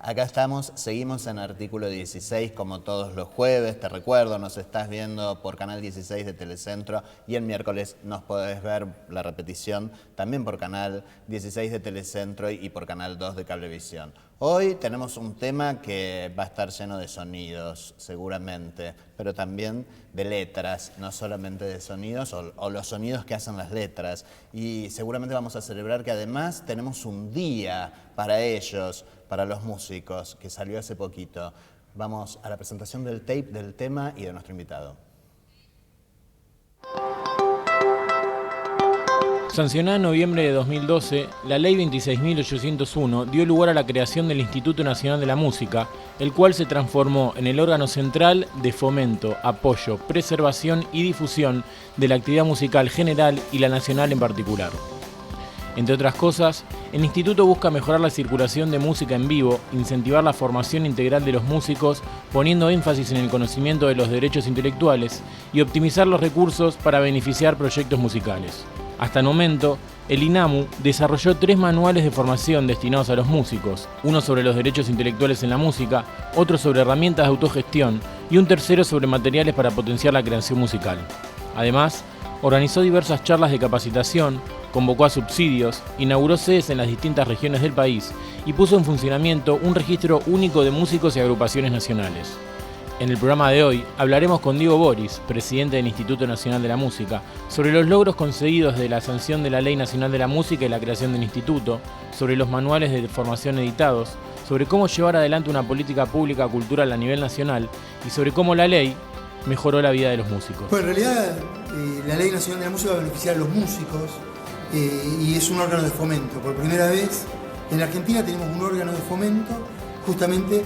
Acá estamos, seguimos en Artículo 16 como todos los jueves. Te recuerdo, nos estás viendo por Canal 16 de Telecentro y el miércoles nos podés ver la repetición también por Canal 16 de Telecentro y por Canal 2 de Cablevisión. Hoy tenemos un tema que va a estar lleno de sonidos, seguramente, pero también de letras, no solamente de sonidos o los sonidos que hacen las letras. Y seguramente vamos a celebrar que además tenemos un día para ellos, para los músicos, que salió hace poquito. Vamos a la presentación del tape, del tema y de nuestro invitado. Sancionada en noviembre de 2012, la Ley 26.801 dio lugar a la creación del Instituto Nacional de la Música, el cual se transformó en el órgano central de fomento, apoyo, preservación y difusión de la actividad musical general y la nacional en particular. Entre otras cosas, el instituto busca mejorar la circulación de música en vivo, incentivar la formación integral de los músicos, poniendo énfasis en el conocimiento de los derechos intelectuales y optimizar los recursos para beneficiar proyectos musicales. Hasta el momento, el INAMU desarrolló 3 manuales de formación destinados a los músicos, uno sobre los derechos intelectuales en la música, otro sobre herramientas de autogestión y un tercero sobre materiales para potenciar la creación musical. Además, organizó diversas charlas de capacitación, convocó a subsidios, inauguró sedes en las distintas regiones del país y puso en funcionamiento un registro único de músicos y agrupaciones nacionales. En el programa de hoy hablaremos con Diego Boris, presidente del Instituto Nacional de la Música, sobre los logros conseguidos de la sanción de la Ley Nacional de la Música y la creación del instituto, sobre los manuales de formación editados, sobre cómo llevar adelante una política pública cultural a nivel nacional y sobre cómo la ley mejoró la vida de los músicos. Bueno, en realidad la Ley Nacional de la Música va a beneficiar a los músicos y es un órgano de fomento. Por primera vez en la Argentina tenemos un órgano de fomento, justamente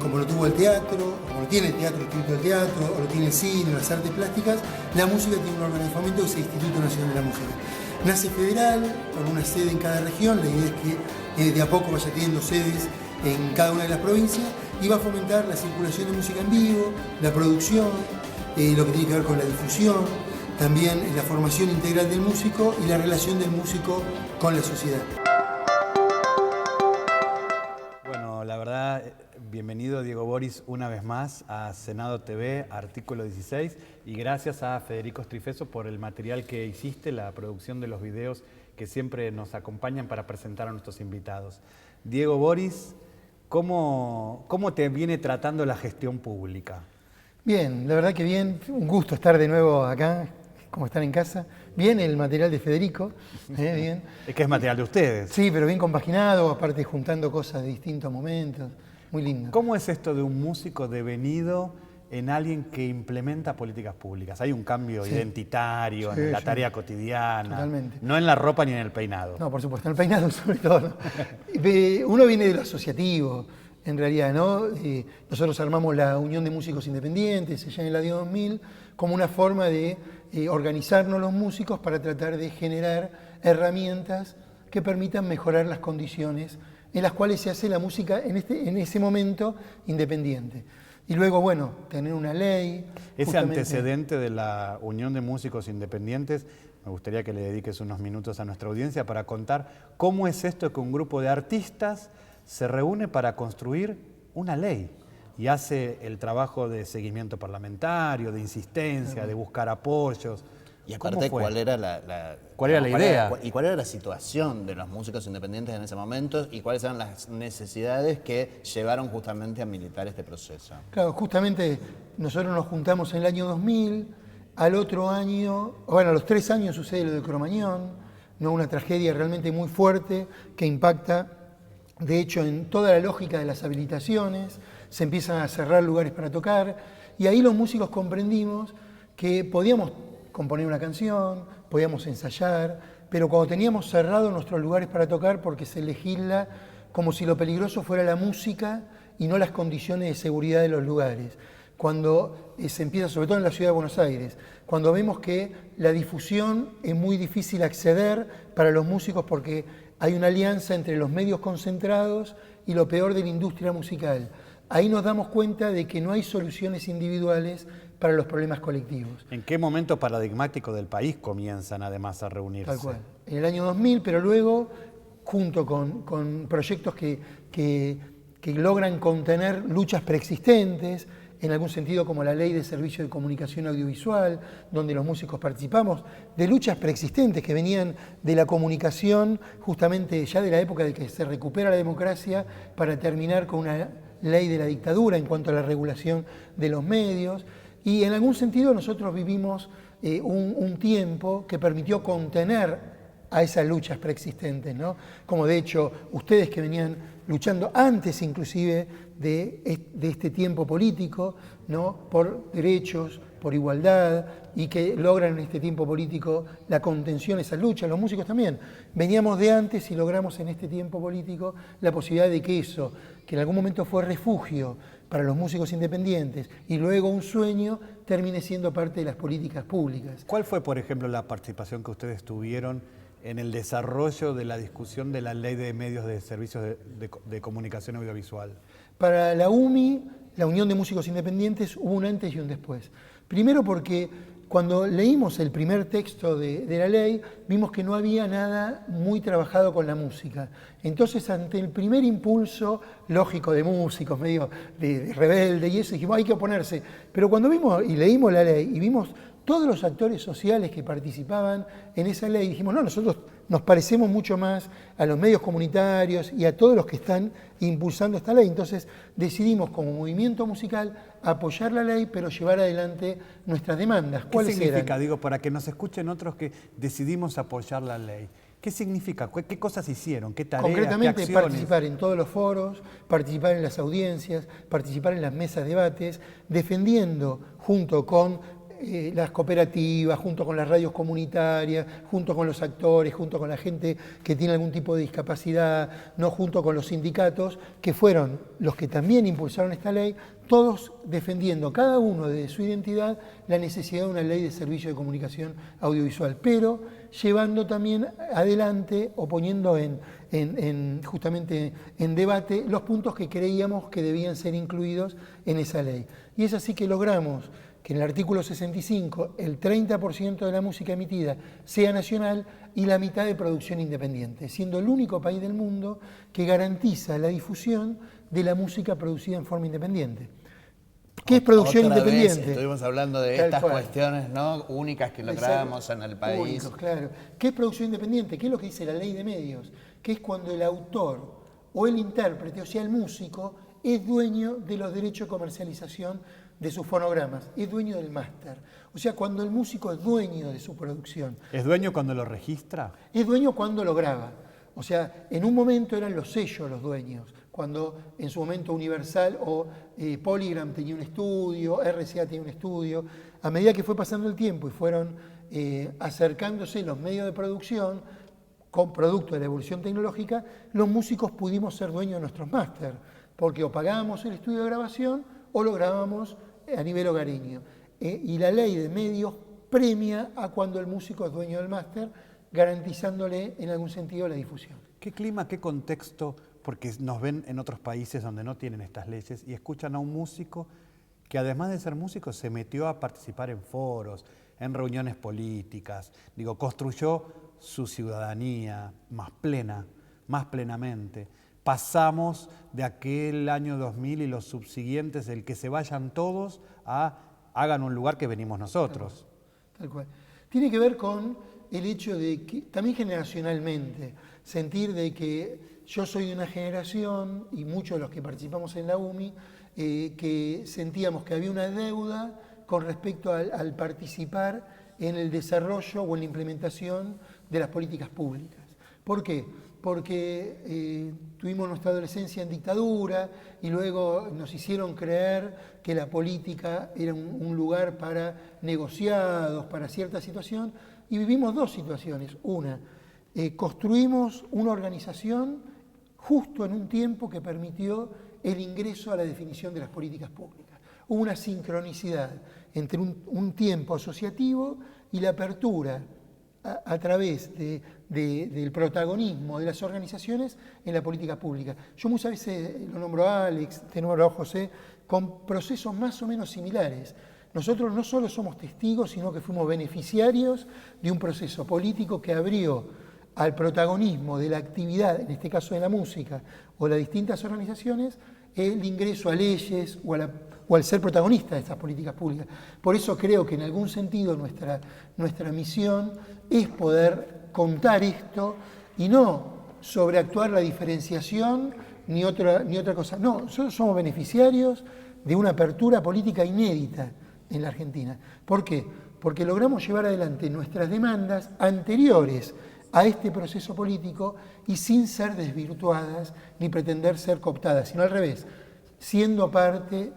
como lo tuvo el teatro, como lo tiene el teatro, el Instituto del Teatro, o lo tiene el cine, las artes plásticas. La música tiene un órgano de fomento que es el Instituto Nacional de la Música. Nace federal, con una sede en cada región. La idea es que de a poco vaya teniendo sedes en cada una de las provincias y va a fomentar la circulación de música en vivo, la producción, lo que tiene que ver con la difusión, también la formación integral del músico y la relación del músico con la sociedad. Bueno, la verdad, bienvenido Diego Boris una vez más a Senado TV, Artículo 16, y gracias a Federico Strifeso por el material que hiciste, la producción de los videos que siempre nos acompañan para presentar a nuestros invitados. Diego Boris, ¿cómo te viene tratando la gestión pública? Bien, la verdad que bien, un gusto estar de nuevo acá, como estar en casa. Bien el material de Federico, bien. Es que es material de ustedes. Sí, pero bien compaginado, aparte juntando cosas de distintos momentos, muy lindo. ¿Cómo es esto de un músico devenido en alguien que implementa políticas públicas? ¿Hay un cambio identitario en la tarea cotidiana? Totalmente. No en la ropa ni en el peinado. No, por supuesto, en el peinado sobre todo. ¿No? Uno viene de lo asociativo, en realidad, ¿no? Nosotros armamos la Unión de Músicos Independientes allá en el año 2000 como una forma de organizarnos los músicos para tratar de generar herramientas que permitan mejorar las condiciones en las cuales se hace la música en ese momento independiente. Y luego, bueno, tener una ley. Ese antecedente de la Unión de Músicos Independientes, me gustaría que le dediques unos minutos a nuestra audiencia para contar cómo es esto que un grupo de artistas se reúne para construir una ley y hace el trabajo de seguimiento parlamentario, de insistencia, de buscar apoyos. Y aparte, ¿cuál era la idea? ¿Y cuál era la situación de los músicos independientes en ese momento? ¿Y cuáles eran las necesidades que llevaron justamente a militar este proceso? Claro, justamente nosotros nos juntamos en el año 2000, al otro año, bueno, a los 3 años sucede lo de Cromañón, ¿no? Una tragedia realmente muy fuerte que impacta, de hecho, en toda la lógica de las habilitaciones, se empiezan a cerrar lugares para tocar, y ahí los músicos comprendimos que podíamos componer una canción, podíamos ensayar, pero cuando teníamos cerrados nuestros lugares para tocar, porque se legisla como si lo peligroso fuera la música y no las condiciones de seguridad de los lugares. Cuando se empieza, sobre todo en la ciudad de Buenos Aires, cuando vemos que la difusión es muy difícil acceder para los músicos porque hay una alianza entre los medios concentrados y lo peor de la industria musical. Ahí nos damos cuenta de que no hay soluciones individuales para los problemas colectivos. ¿En qué momento paradigmático del país comienzan además a reunirse? Tal cual. En el año 2000, pero luego, junto con proyectos que que logran contener luchas preexistentes, en algún sentido como la Ley de Servicio de Comunicación Audiovisual, donde los músicos participamos, de luchas preexistentes que venían de la comunicación, justamente ya de la época de que se recupera la democracia, para terminar con una ley de la dictadura en cuanto a la regulación de los medios. Y en algún sentido nosotros vivimos un tiempo que permitió contener a esas luchas preexistentes, ¿no? Como de hecho ustedes que venían luchando antes inclusive de este tiempo político, ¿no? Por derechos, por igualdad, y que logran en este tiempo político la contención de esas luchas. Los músicos también veníamos de antes y logramos en este tiempo político la posibilidad de que eso, que en algún momento fue refugio para los músicos independientes y luego un sueño, termine siendo parte de las políticas públicas. ¿Cuál fue, por ejemplo, la participación que ustedes tuvieron en el desarrollo de la discusión de la Ley de Medios de Servicios de Comunicación Audiovisual? Para la UMI, la Unión de Músicos Independientes, hubo un antes y un después. Primero porque cuando leímos el primer texto de la ley, vimos que no había nada muy trabajado con la música. Entonces, ante el primer impulso lógico de músicos, medio de rebelde y eso, dijimos, hay que oponerse. Pero cuando vimos y leímos la ley y vimos todos los actores sociales que participaban en esa ley, dijimos, no, nosotros nos parecemos mucho más a los medios comunitarios y a todos los que están impulsando esta ley. Entonces decidimos como movimiento musical apoyar la ley, pero llevar adelante nuestras demandas. ¿Qué significa, digo, para que nos escuchen otros que decidimos apoyar la ley? ¿Qué significa? ¿Qué cosas hicieron? ¿Qué tareas? Concretamente, ¿qué acciones? participar en todos los foros, participar en las audiencias, participar en las mesas de debates, defendiendo junto con las cooperativas, junto con las radios comunitarias, junto con los actores, junto con la gente que tiene algún tipo de discapacidad, no junto con los sindicatos, que fueron los que también impulsaron esta ley, todos defendiendo, cada uno de su identidad, la necesidad de una ley de servicio de comunicación audiovisual, pero llevando también adelante o poniendo justamente en debate los puntos que creíamos que debían ser incluidos en esa ley. Y es así que logramos que en el artículo 65 el 30% de la música emitida sea nacional y la mitad de producción independiente, siendo el único país del mundo que garantiza la difusión de la música producida en forma independiente. ¿Qué es producción independiente? Estuvimos hablando de estas cuestiones, ¿no?, únicas que logramos en el país. Únicos, claro. ¿Qué es producción independiente? ¿Qué es lo que dice la ley de medios? Que es cuando el autor o el intérprete, o sea, el músico, es dueño de los derechos de comercialización de sus fonogramas, es dueño del máster. O sea, cuando el músico es dueño de su producción. ¿Es dueño cuando lo registra? Es dueño cuando lo graba. O sea, en un momento eran los sellos los dueños, cuando en su momento Universal o Polygram tenía un estudio, RCA tenía un estudio. A medida que fue pasando el tiempo y fueron acercándose los medios de producción, con producto de la evolución tecnológica, los músicos pudimos ser dueños de nuestros máster, porque o pagábamos el estudio de grabación o lo grabábamos a nivel hogareño. Y la ley de medios premia a cuando el músico es dueño del máster, garantizándole en algún sentido la difusión. ¿Qué clima, qué contexto? Porque nos ven en otros países donde no tienen estas leyes y escuchan a un músico que además de ser músico se metió a participar en foros, en reuniones políticas, construyó su ciudadanía más plena, más plenamente. Pasamos de aquel año 2000 y los subsiguientes, el que se vayan todos, a hagan un lugar que venimos nosotros. Tal cual. Tiene que ver con el hecho de que, también generacionalmente, sentir de que yo soy de una generación, y muchos de los que participamos en la UMI, que sentíamos que había una deuda con respecto al participar en el desarrollo o en la implementación de las políticas públicas. ¿Por qué? Porque tuvimos nuestra adolescencia en dictadura y luego nos hicieron creer que la política era un lugar para negociados, para cierta situación, y vivimos dos situaciones. Una, construimos una organización justo en un tiempo que permitió el ingreso a la definición de las políticas públicas. Hubo una sincronicidad entre un tiempo asociativo y la apertura a través del protagonismo de las organizaciones en la política pública. Yo muchas veces lo nombro a Alex, te nombro a José, con procesos más o menos similares. Nosotros no solo somos testigos, sino que fuimos beneficiarios de un proceso político que abrió al protagonismo de la actividad, en este caso de la música, o las distintas organizaciones, el ingreso a leyes o al ser protagonista de estas políticas públicas. Por eso creo que en algún sentido nuestra misión es poder contar esto y no sobreactuar la diferenciación ni otra cosa. No, nosotros somos beneficiarios de una apertura política inédita en la Argentina. ¿Por qué? Porque logramos llevar adelante nuestras demandas anteriores a este proceso político y sin ser desvirtuadas ni pretender ser cooptadas, sino al revés, siendo parte,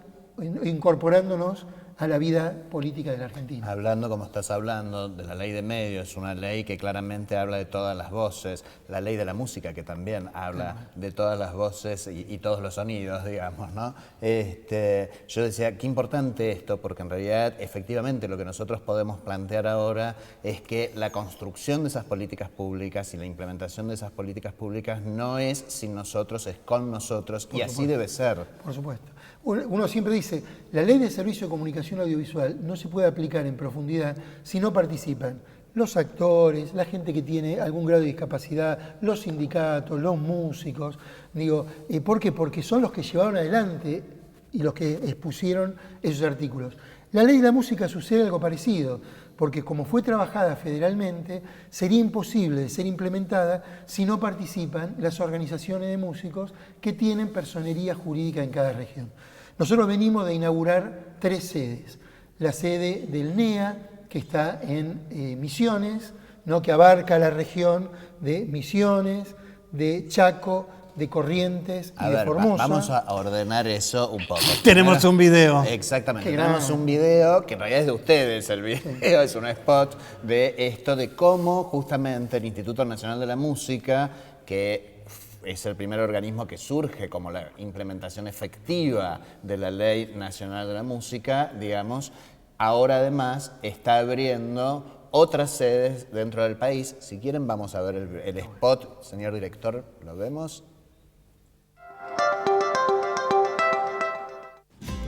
incorporándonos a la vida política de la Argentina. Hablando como estás hablando de la ley de medios, una ley que claramente habla de todas las voces, la ley de la música que también habla de todas las voces y todos los sonidos, digamos, ¿no? Yo decía, qué importante esto, porque en realidad efectivamente lo que nosotros podemos plantear ahora es que la construcción de esas políticas públicas y la implementación de esas políticas públicas no es sin nosotros, es con nosotros, y así debe ser. Por supuesto. Uno siempre dice, la ley de servicio de comunicación audiovisual no se puede aplicar en profundidad si no participan los actores, la gente que tiene algún grado de discapacidad, los sindicatos, los músicos. Digo, ¿por qué? Porque son los que llevaron adelante y los que expusieron esos artículos. La ley de la música sucede algo parecido, porque como fue trabajada federalmente, sería imposible de ser implementada si no participan las organizaciones de músicos que tienen personería jurídica en cada región. Nosotros venimos de inaugurar 3 sedes. La sede del NEA, que está en Misiones, ¿no? Que abarca la región de Misiones, de Chaco, de Corrientes y de Formosa. Vamos a ordenar eso un poco. Tenemos un video. Exactamente, tenemos un video que en realidad es de ustedes, el video es un spot de esto, de cómo justamente el Instituto Nacional de la Música, que es el primer organismo que surge como la implementación efectiva de la Ley Nacional de la Música, digamos, ahora además está abriendo otras sedes dentro del país. Si quieren vamos a ver el spot, señor director, ¿lo vemos?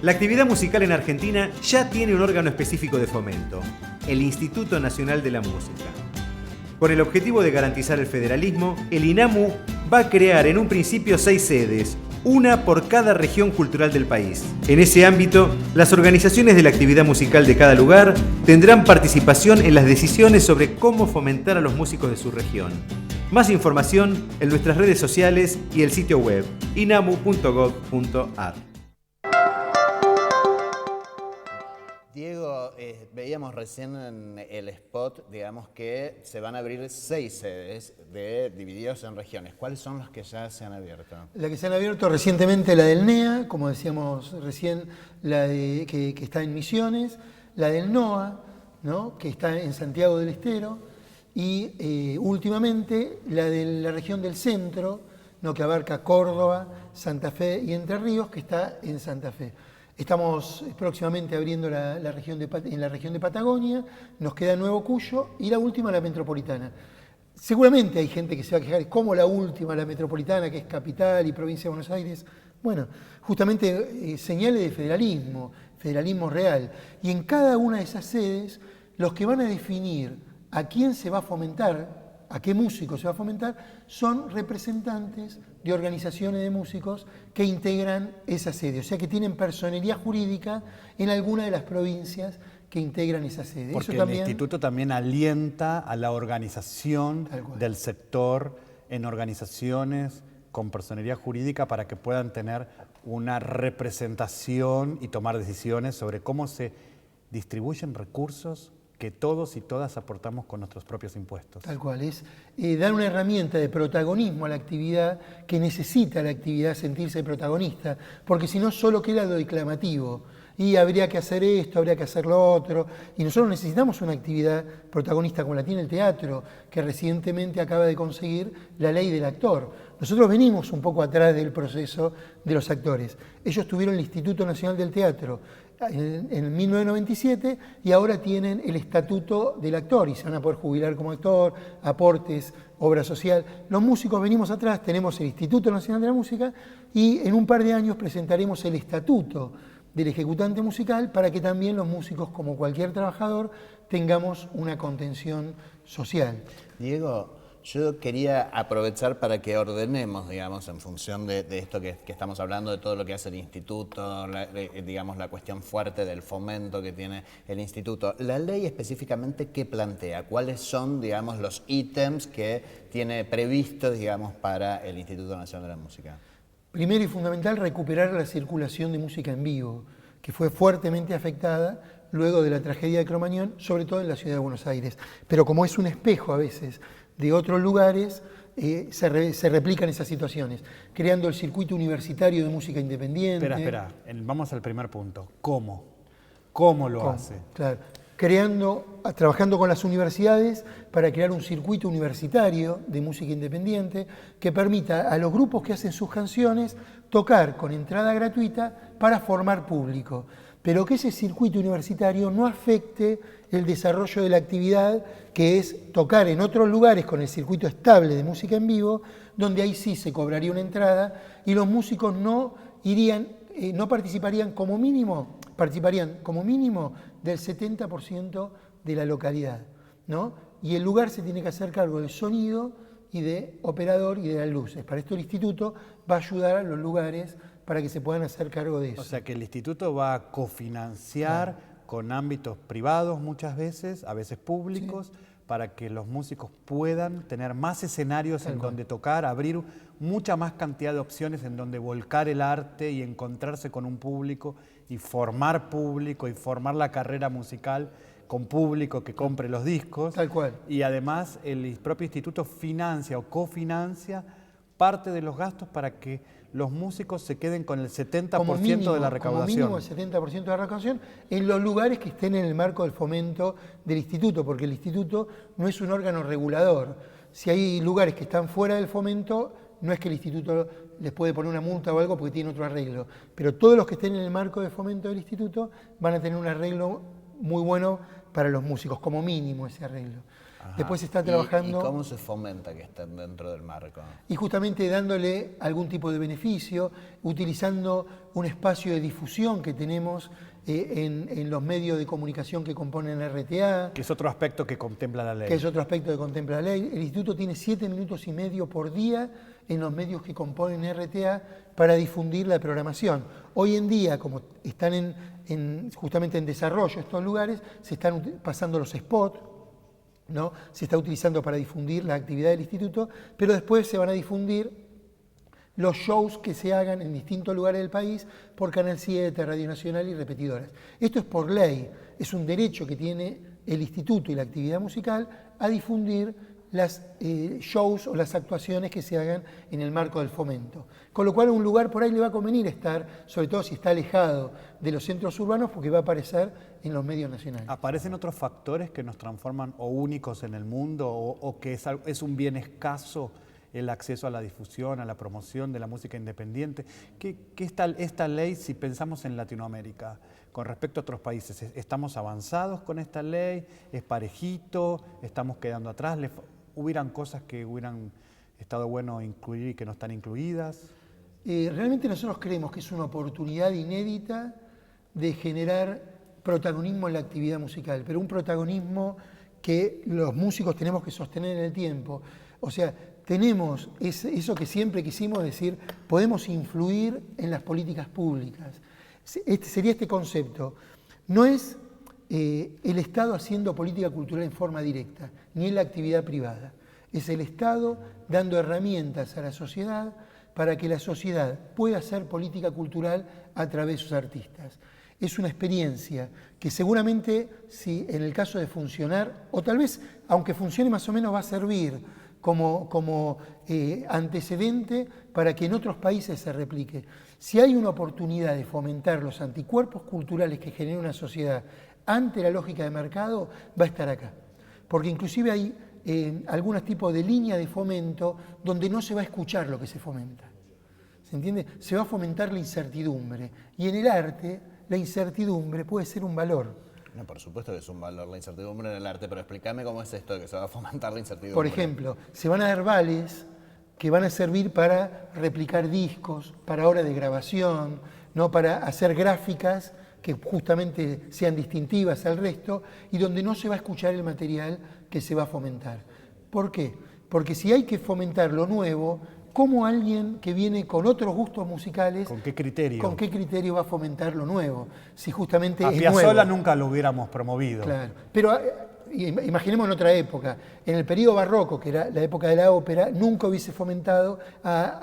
La actividad musical en Argentina ya tiene un órgano específico de fomento, el Instituto Nacional de la Música. Con el objetivo de garantizar el federalismo, el INAMU va a crear en un principio 6 sedes, una por cada región cultural del país. En ese ámbito, las organizaciones de la actividad musical de cada lugar tendrán participación en las decisiones sobre cómo fomentar a los músicos de su región. Más información en nuestras redes sociales y el sitio web inamu.gov.ar. Diego, veíamos recién en el spot, digamos, que se van a abrir 6 sedes divididos en regiones. ¿Cuáles son las que ya se han abierto? La que se han abierto recientemente, la del NEA, como decíamos recién, la que está en Misiones, la del NOA, ¿no? Que está en Santiago del Estero, y últimamente la de la región del centro, ¿no? Que abarca Córdoba, Santa Fe y Entre Ríos, que está en Santa Fe. Estamos próximamente abriendo en la región de Patagonia, nos queda Nuevo Cuyo y la última la metropolitana. Seguramente hay gente que se va a quejar, ¿cómo la última, la metropolitana, que es capital y provincia de Buenos Aires? Bueno, justamente señales de federalismo real. Y en cada una de esas sedes, los que van a definir a quién se va a fomentar, a qué músico se va a fomentar, son representantes de organizaciones de músicos que integran esa sede, o sea que tienen personería jurídica en alguna de las provincias que integran esa sede. Porque eso también, el instituto también alienta a la organización del sector en organizaciones con personería jurídica para que puedan tener una representación y tomar decisiones sobre cómo se distribuyen recursos que todos y todas aportamos con nuestros propios impuestos. Tal cual, es dar una herramienta de protagonismo a la actividad que necesita la actividad sentirse protagonista, porque si no solo queda lo declamativo, y habría que hacer esto, habría que hacer lo otro, y nosotros necesitamos una actividad protagonista como la tiene el teatro, que recientemente acaba de conseguir la ley del actor. Nosotros venimos un poco atrás del proceso de los actores. Ellos tuvieron el Instituto Nacional del Teatro en 1997 y ahora tienen el estatuto del actor y se van a poder jubilar como actor, aportes, obra social. Los músicos venimos atrás, tenemos el Instituto Nacional de la Música y en un par de años presentaremos el estatuto del ejecutante musical para que también los músicos, como cualquier trabajador, tengamos una contención social. Diego, Yo quería aprovechar para que ordenemos, digamos, en función de esto que estamos hablando, de todo lo que hace el instituto, digamos, la cuestión fuerte del fomento que tiene el instituto. La ley específicamente, ¿qué plantea? ¿Cuáles son, digamos, los ítems que tiene previstos, digamos, para el Instituto Nacional de la Música? Primero y fundamental, recuperar la circulación de música en vivo, que fue fuertemente afectada luego de la tragedia de Cromañón, sobre todo en la ciudad de Buenos Aires. Pero como es un espejo a veces de otros lugares, se replican esas situaciones, creando el circuito universitario de música independiente. Espera, vamos al primer punto. ¿Cómo? ¿Cómo lo hace? Claro, trabajando con las universidades para crear un circuito universitario de música independiente que permita a los grupos que hacen sus canciones tocar con entrada gratuita para formar público, pero que ese circuito universitario no afecte el desarrollo de la actividad, que es tocar en otros lugares con el circuito estable de música en vivo, donde ahí sí se cobraría una entrada y los músicos no participarían como mínimo del 70% de la localidad, ¿no? Y el lugar se tiene que hacer cargo del sonido y de operador y de las luces. Para esto el instituto va a ayudar a los lugares para que se puedan hacer cargo de eso. O sea que el instituto va a cofinanciar con ámbitos privados muchas veces, a veces públicos, para que los músicos puedan tener más escenarios en donde tocar, abrir mucha más cantidad de opciones en donde volcar el arte y encontrarse con un público y formar público y formar la carrera musical con público que compre los discos. Tal cual. Y además el propio instituto financia o cofinancia parte de los gastos para que los músicos se queden con el 70% de la recaudación. Como mínimo el 70% de la recaudación en los lugares que estén en el marco del fomento del instituto, porque el instituto no es un órgano regulador. Si hay lugares que están fuera del fomento, no es que el instituto les puede poner una multa o algo porque tiene otro arreglo, pero todos los que estén en el marco de fomento del instituto van a tener un arreglo muy bueno para los músicos, como mínimo ese arreglo. Ajá. Después se está trabajando... ¿Y cómo se fomenta que estén dentro del marco? Y justamente dándole algún tipo de beneficio, utilizando un espacio de difusión que tenemos en los medios de comunicación que componen RTA. Que es otro aspecto que contempla la ley. Que es otro aspecto que contempla la ley. El instituto tiene 7 minutos y medio por día en los medios que componen RTA para difundir la programación. Hoy en día, como están justamente en desarrollo estos lugares, se están pasando los spots, ¿no? Se está utilizando para difundir la actividad del instituto, pero después se van a difundir los shows que se hagan en distintos lugares del país por Canal 7, Radio Nacional y repetidoras. Esto es por ley, es un derecho que tiene el instituto y la actividad musical a difundir las shows o las actuaciones que se hagan en el marco del fomento. Con lo cual a un lugar por ahí le va a convenir estar, sobre todo si está alejado de los centros urbanos, porque va a aparecer en los medios nacionales. ¿Aparecen otros factores que nos transforman o únicos en el mundo o que es un bien escaso el acceso a la difusión, a la promoción de la música independiente? ¿Qué esta ley, si pensamos en Latinoamérica, con respecto a otros países, estamos avanzados con esta ley? ¿Es parejito? ¿Estamos quedando atrás? ¿Hubieran cosas que hubieran estado bueno incluir y que no están incluidas? Realmente nosotros creemos que es una oportunidad inédita de generar protagonismo en la actividad musical, pero un protagonismo que los músicos tenemos que sostener en el tiempo. O sea, tenemos eso que siempre quisimos decir, podemos influir en las políticas públicas. Sería este concepto. No es el Estado haciendo política cultural en forma directa, ni en la actividad privada. Es el Estado dando herramientas a la sociedad para que la sociedad pueda hacer política cultural a través de sus artistas. Es una experiencia que seguramente, si en el caso de funcionar, o tal vez, aunque funcione más o menos, va a servir como antecedente para que en otros países se replique. Si hay una oportunidad de fomentar los anticuerpos culturales que genera una sociedad ante la lógica de mercado, va a estar acá. Porque inclusive hay algunos tipos de línea de fomento donde no se va a escuchar lo que se fomenta. ¿Se entiende? Se va a fomentar la incertidumbre. Y en el arte, la incertidumbre puede ser un valor. No, por supuesto que es un valor la incertidumbre en el arte, pero explícame cómo es esto de que se va a fomentar la incertidumbre. Por ejemplo, se van a dar vales que van a servir para replicar discos, para horas de grabación, ¿no? Para hacer gráficas que justamente sean distintivas al resto y donde no se va a escuchar el material que se va a fomentar. ¿Por qué? porque si hay que fomentar lo nuevo, ¿cómo alguien que viene con otros gustos musicales, ¿Con qué criterio? ¿con qué criterio va a fomentar lo nuevo? Si justamente A es Piazzolla nuevo. nunca lo hubiéramos promovido. Claro, pero imaginemos en otra época, en el periodo barroco, que era la época de la ópera, nunca hubiese fomentado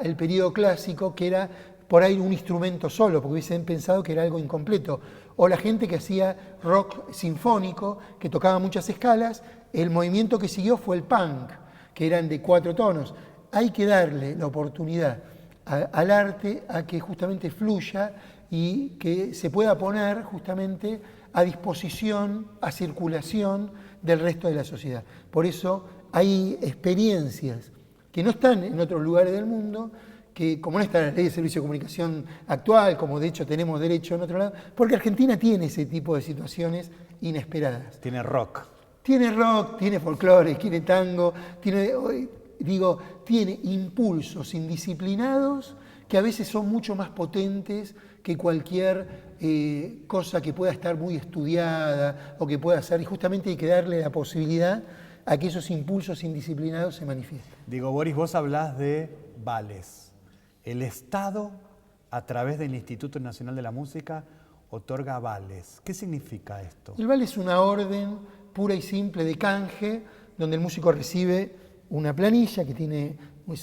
el periodo clásico, que era por ahí un instrumento solo, porque hubiesen pensado que era algo incompleto. O la gente que hacía rock sinfónico, que tocaba muchas escalas, el movimiento que siguió fue el punk, que eran de 4 tonos. Hay que darle la oportunidad al arte a que justamente fluya y que se pueda poner justamente a disposición, a circulación del resto de la sociedad. Por eso hay experiencias que no están en otros lugares del mundo, que como no está en la ley de servicio de comunicación actual, como de hecho tenemos derecho en otro lado, porque Argentina tiene ese tipo de situaciones inesperadas. Tiene rock. Tiene rock, tiene folclore, tiene tango, tiene impulsos indisciplinados que a veces son mucho más potentes que cualquier cosa que pueda estar muy estudiada o que pueda ser, y justamente hay que darle la posibilidad a que esos impulsos indisciplinados se manifiesten. Diego Boris, vos hablás de vales. El Estado, a través del Instituto Nacional de la Música, otorga vales. ¿Qué significa esto? El vale es una orden pura y simple de canje, donde el músico recibe una planilla que tiene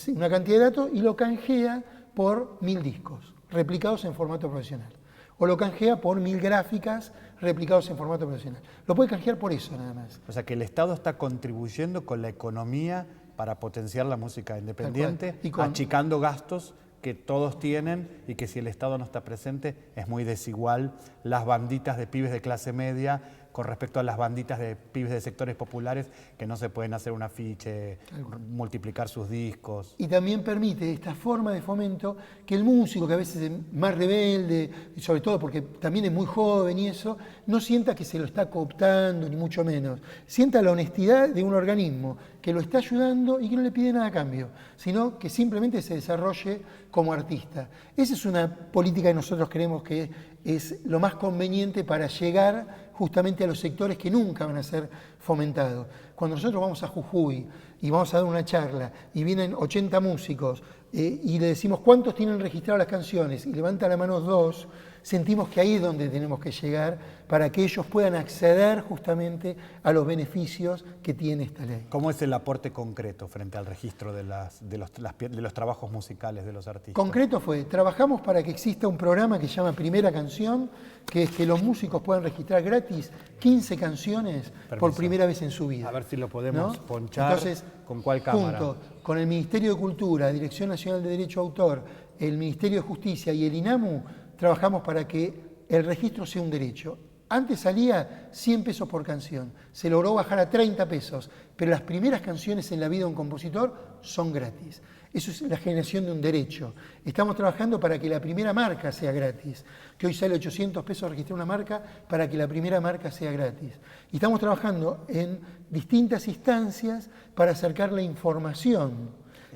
una cantidad de datos y lo canjea por 1000 discos replicados en formato profesional. O lo canjea por 1000 gráficas replicados en formato profesional. Lo puede canjear por eso nada más. O sea que el Estado está contribuyendo con la economía para potenciar la música independiente, achicando gastos que todos tienen y que si el Estado no está presente es muy desigual las banditas de pibes de clase media con respecto a las banditas de pibes de sectores populares que no se pueden hacer un afiche, multiplicar sus discos. Y también permite esta forma de fomento que el músico, que a veces es más rebelde, y sobre todo porque también es muy joven y eso, no sienta que se lo está cooptando, ni mucho menos. Sienta la honestidad de un organismo que lo está ayudando y que no le pide nada a cambio, sino que simplemente se desarrolle como artista. Esa es una política que nosotros creemos que es lo más conveniente para llegar justamente a los sectores que nunca van a ser fomentados. Cuando nosotros vamos a Jujuy y vamos a dar una charla y vienen 80 músicos y le decimos cuántos tienen registradas las canciones y levanta la mano 2, sentimos que ahí es donde tenemos que llegar para que ellos puedan acceder justamente a los beneficios que tiene esta ley. ¿Cómo es el aporte concreto frente al registro de los trabajos musicales de los artistas? Concreto trabajamos para que exista un programa que se llama Primera Canción, que es que los músicos puedan registrar gratis 15 canciones por primera vez en su vida. A ver si lo podemos ponchar. Entonces, ¿con cuál cámara? Junto con el Ministerio de Cultura, Dirección Nacional de Derecho de Autor, el Ministerio de Justicia y el INAMU, trabajamos para que el registro sea un derecho. Antes salía 100 pesos por canción, se logró bajar a 30 pesos, pero las primeras canciones en la vida de un compositor son gratis. Eso es la generación de un derecho. Estamos trabajando para que la primera marca sea gratis, que hoy sale 800 pesos registrar una marca, para que la primera marca sea gratis. Y estamos trabajando en distintas instancias para acercar la información.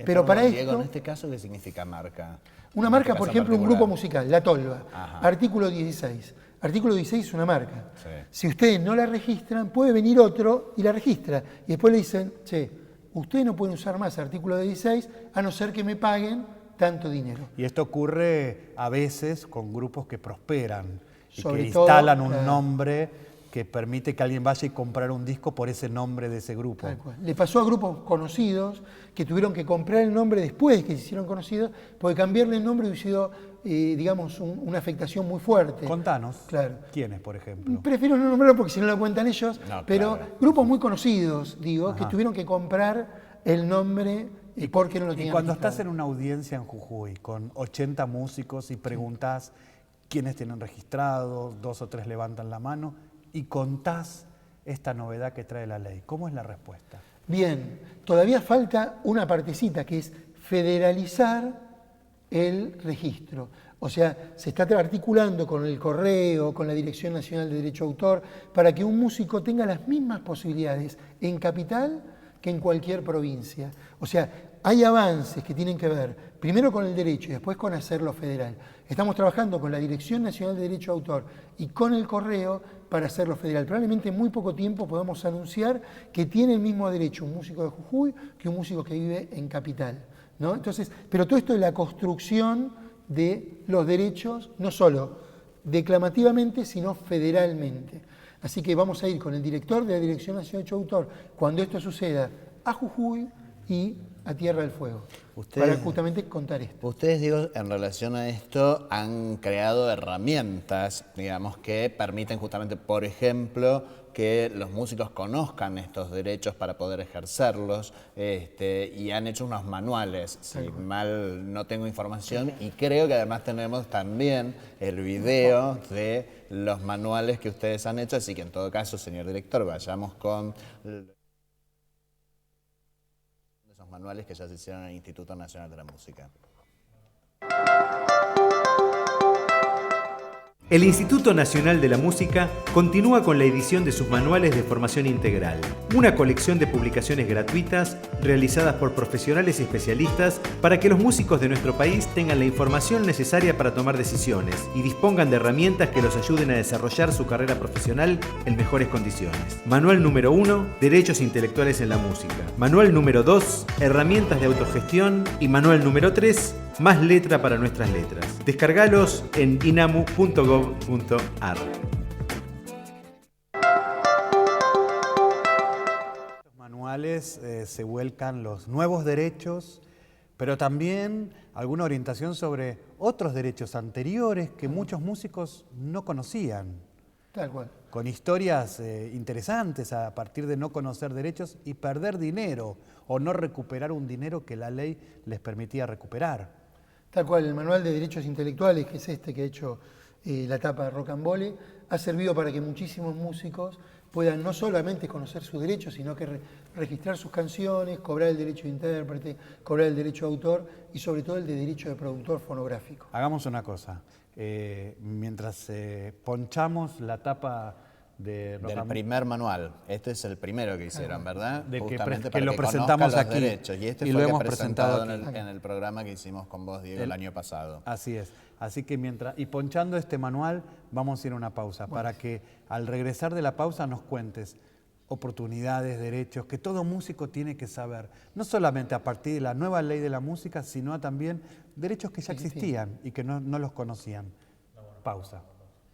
Pero para Diego, esto, en este caso, ¿qué significa marca? una marca, por ejemplo, un grupo musical, La Tolva, artículo 16. Artículo 16 es una marca. Sí. Si ustedes no la registran, puede venir otro y la registra. Y después le dicen, che, ustedes no pueden usar más artículo 16 a no ser que me paguen tanto dinero. Y esto ocurre a veces con grupos que prosperan y Sobre que todo, instalan un claro, nombre que permite que alguien vaya y comprar un disco por ese nombre de ese grupo. Tal cual. Le pasó a grupos conocidos que tuvieron que comprar el nombre después de que se hicieron conocidos, porque cambiarle el nombre hubiera sido, digamos, una afectación muy fuerte. Contanos, Claro. ¿quiénes, por ejemplo? Prefiero no nombrarlo porque si no lo cuentan ellos, No, pero claro. grupos muy conocidos, digo, que tuvieron que comprar el nombre porque no lo Y tenían cuando registrado. estás en una audiencia en Jujuy con 80 músicos y preguntás quiénes tienen registrado, 2 o 3 levantan la mano y contás esta novedad que trae la ley, ¿cómo es la respuesta? Bien, todavía falta una partecita que es federalizar el registro. O sea, se está articulando con el Correo, con la Dirección Nacional de Derecho de Autor, para que un músico tenga las mismas posibilidades en capital que en cualquier provincia. O sea, hay avances que tienen que ver primero con el derecho y después con hacerlo federal. Estamos trabajando con la Dirección Nacional de Derecho de Autor y con el Correo para hacerlo federal. Probablemente en muy poco tiempo podamos anunciar que tiene el mismo derecho un músico de Jujuy que un músico que vive en Capital, ¿no? Entonces, pero todo esto es la construcción de los derechos, no solo declamativamente, sino federalmente. Así que vamos a ir con el director de la Dirección Nacional de Derecho de Autor cuando esto suceda a Jujuy y a Tierra del Fuego, para justamente contar esto. Ustedes, digo, en relación a esto, han creado herramientas, digamos, que permiten justamente, por ejemplo, que los músicos conozcan estos derechos para poder ejercerlos, y han hecho unos manuales, si mal no tengo información, y creo que además tenemos también el video de los manuales que ustedes han hecho, así que en todo caso, señor director, vayamos con esos manuales que ya se hicieron en el Instituto Nacional de la Música. El Instituto Nacional de la Música continúa con la edición de sus manuales de formación integral, una colección de publicaciones gratuitas realizadas por profesionales y especialistas para que los músicos de nuestro país tengan la información necesaria para tomar decisiones y dispongan de herramientas que los ayuden a desarrollar su carrera profesional en mejores condiciones. Manual número 1, Derechos intelectuales en la música. Manual número 2, Herramientas de autogestión. Y manual número 3, Más letra para nuestras letras. Descargalos en inamu.gov.ar. Los manuales se vuelcan los nuevos derechos, pero también alguna orientación sobre otros derechos anteriores que muchos músicos no conocían. Tal cual. Con historias interesantes a partir de no conocer derechos y perder dinero o no recuperar un dinero que la ley les permitía recuperar. Tal cual, el Manual de Derechos Intelectuales, que es este que ha hecho la tapa de Rocambole, ha servido para que muchísimos músicos puedan no solamente conocer sus derechos, sino que registrar sus canciones, cobrar el derecho de intérprete, cobrar el derecho de autor y sobre todo el de derecho de productor fonográfico. Hagamos una cosa, mientras ponchamos la tapa del primer manual. Este es el primero que hicieron, ¿verdad? De que justamente que lo que presentamos conozcan los aquí. derechos. Y este Y fue lo el que hemos presentado en el programa que hicimos con vos, Diego, el año pasado. Así es. Así que y ponchando este manual, vamos a ir a una pausa para que al regresar de la pausa nos cuentes oportunidades, derechos que todo músico tiene que saber. No solamente a partir de la nueva ley de la música, sino también derechos que ya existían y que no los conocían. Pausa.